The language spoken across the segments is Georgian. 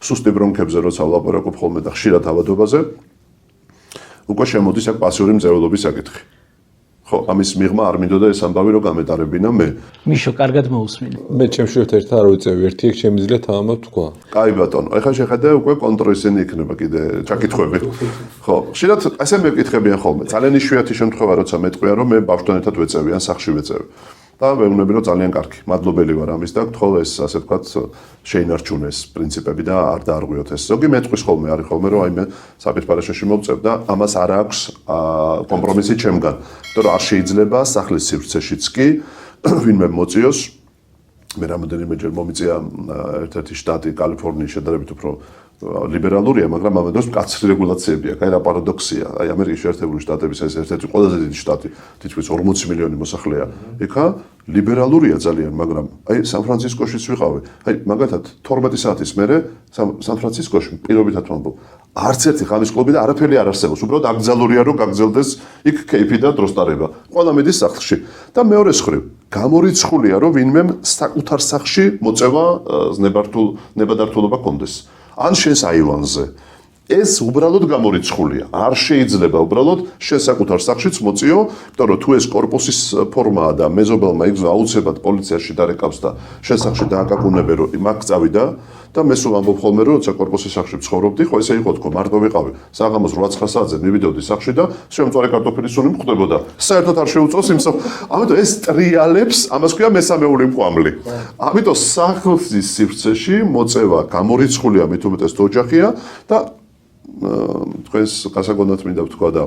სუსტი ბრონქებზე როცა ვლაპარაკობ ხოლმე და ხშირად ავადობაზე, უკვე შემოდის აქ პასიური მწერლობის საკითხი. ხო, ამის მიღმა არ მინდოდა ეს ამბავი რომ გამეტარებინა მე. მიშო, კარგად მოусმინე. მე ჩემს შევთერთ არ ვიცევი, ერთი ეგ შემიძლია თამამად თქვა. კაი ბატონო, ეხლა შეხედე უკვე კონტროლისენი იქნება კიდე ჩაკითხვები. ხო, ხშირად ასე მეკითხებიან ხოლმე. ძალიან იშვიათი შემთხვევა როცა მეტყვია რომ მე ბავშვთან ერთად ვეწევი ან სახლში ვეწევი. და ვეუბნები რომ ძალიან კარგი, მადლობელი ვარ ამის და გთხოვ ეს ასე ვთქვათ შეინარჩუნეს პრინციპები და არ დაარღვიოთ ეს. ზოგი მეტყვის ხოლმე არის ხოლმე რომ აი მე საკითხარაშოში მოვწევ და ამას არ აქვს კომპრომისი ჩემგან. იმიტომ რომ არ შეიძლება სახლის სივრცეშიც კი ვინმე მოწიოს. მე რამოდენიმეჯერ მომიწია ერთ-ერთი შტატი კალიფორნიის შედარებით უფრო ლიბერალურია, მაგრამ ამადოს მკაცრი რეგულაციები აქვს. აი რა პარადოქსია. აი ამერიკის შეერთებული შტატების ეს ერთ-ერთი ყველაზე დიდი შტატი, თითქმის 40 მილიონი მოსახლეა. იქა ლიბერალურია ძალიან, მაგრამ აი სან-ფრანცისკოშიც ვიყავი. აი მაგალითად 12 საათის მერე სან-ფრანცისკოში პირობითად ვამბობ, არც ერთი ღამის კლუბი და არაფერი არ არსებობს. უბრალოდ აკრძალულია რომ გაგრძელდეს იქ კეიფი და დროსტარება. ყველა მიდის სახლში. და მეორე მხრივ, გამორიცხულია რომ ვინმე საკუთარ სახლში მოწევა ნებადართულობა კონდეს. ან შენს აივანზე. ეს უბრალოდ გამორიცხულია. არ შეიძლება უბრალოდ შენ საკუთარ სახლშიც მოწიო, იმიტომ რომ თუ ეს корпуსის ფორმაა და მეზობელმა იგზო აუცილებლად პოლიციაში დარეკავს და შენ სახლში დააკაკუნებენ რომ მაგ წავიდა და მე სულ ამბობ ხოლმე რომ როცა корпуსის სახლში ცხოვრობდი, ხო ესე იყო თქო, მარტო ვიყავი. საღამოს 8-9 საათზე მივიდოდი სახლში და შემწვარე კარტოფილის სუნი მხვდებოდა. საერთოდ არ შეუწევს იმსო. ამიტომ ეს ტრიალებს, ამას ქვია მესამეული მყვამლი. ამიტომ სახლის სივრცეში მოწევა გამორიცხულია მით უმეტეს ოჯახია და თქვენს გასაგონად მინდა ვთქვა და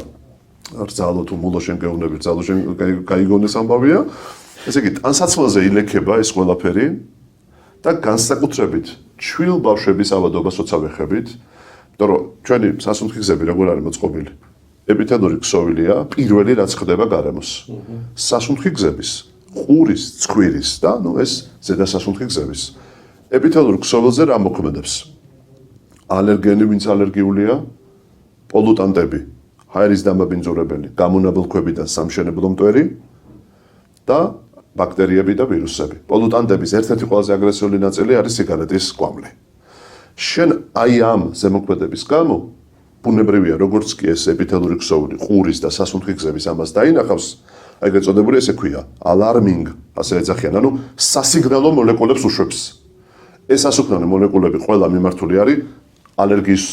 რძალო თუ მულო შენ გეუბნები რძალო შენ გაიგონეს ამბავია. ესე იგი ტანსაცმელზე ილექება ეს ყველაფერი და განსაკუთრებით ჩვილ ბავშვების ავადობას როცა ვეხებით, იმიტომ რომ ჩვენი სასუნთქი გზები როგორ არის მოწყობილი? ეპითელური ქსოვილია პირველი რაც ხდება გარემოს. სასუნთქი გზების, ყურის, ცხვირის და ეს ზედასასუნთქი გზების. ეპითელურ ქსოვილზე რა მოქმედებს? ალერგენი, ვინც ალერგიულია, პოლუტანტები, ჰაერის დამაბინძურებელი, გამონაბოლქვებიდან სამშენებლო მტვერი და ბაქტერიები და ვირუსები. პოლუტანტების ერთ-ერთი ყველაზე აგრესიული ნაწილი არის სიგარეტის კვამლი. შენ აი ამ ზემოქმედების გამო ბუნებრივია, როგორც კი ეს ეპითელური ქსოვილი, ყურის და სასუნთქი გზების ამას დაინახავს, აი გეწოდებული ესე ქვია, alarming, ასე ეძახიან, ანუ სასიგნალო მოლეკულებს უშვებს. ეს ასუქნარი მოლეკულები ყველა მიმართული არის ალერგიის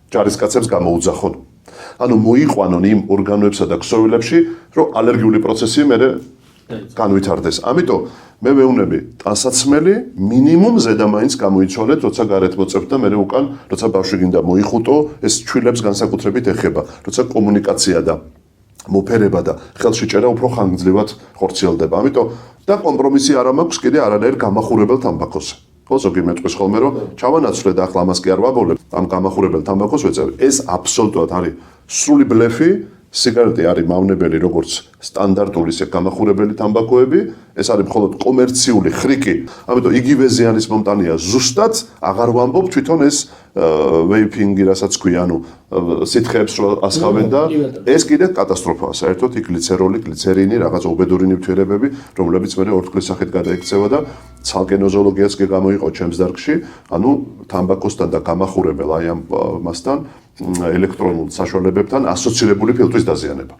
ჯარისკაცებს გამოუძახონ. ანუ მოიყვანონ იმ ორგანოებსა და ქსოვილებში, რომ ალერგიული პროცესი მერე განვითარდეს. ამიტომ მე ვეუბნები, ტანსაცმელი მინიმუმ ზედამაინც გამოიცვალეთ, როცა გარეთ მოწევთ და მერე უკან, როცა ბავშვი გინდა მოიხუტო, ეს ჩვილებს განსაკუთრებით ეხება, როცა კომუნიკაცია და მოფერება და ხელში ჭერა უფრო ხანგრძლივად ხორციელდება. ამიტომ და კომპრომისი არ მაქვს კიდე არანაირ გამახურებელ თამბაქოზე. ხო, ზოგი მეტყვის ხოლმე რომ ჩავანაცვლე და ახლა ამას კი არ ვაბოლებ, ამ გამახურებელ თამბაქოს ვეწევი. ეს აბსოლუტურად არის სრული ბლეფი. სიგარეტი არის მავნებელი როგორც სტანდარტული გამახურებელი თამბაქოები, ეს არის მხოლოდ კომერციული ხრიკი. ამიტომ იგივე ზიანის მომტანია ზუსტად, აღარ ვამბობ თვითონ ეს ვეიპინგი, რასაც ქვია, ანუ სითხეებს რო ასხავენ და ეს კიდე კატასტროფაა. საერთოდ იქ გლიცეროლი, გლიცერინი, რაღაც უბედური ნივთიერებები, რომლებიც მე ორთქლის სახით გადაიქცევა და ცალკე ნოზოლოგიაც კი გამოიყო ჩემს დარგში, ანუ თამბაქოსთან და გამახურებელ აი ამ მასთან ელექტრონულ საშუალებებთან ასოცირებული ფილტვის დაზიანება.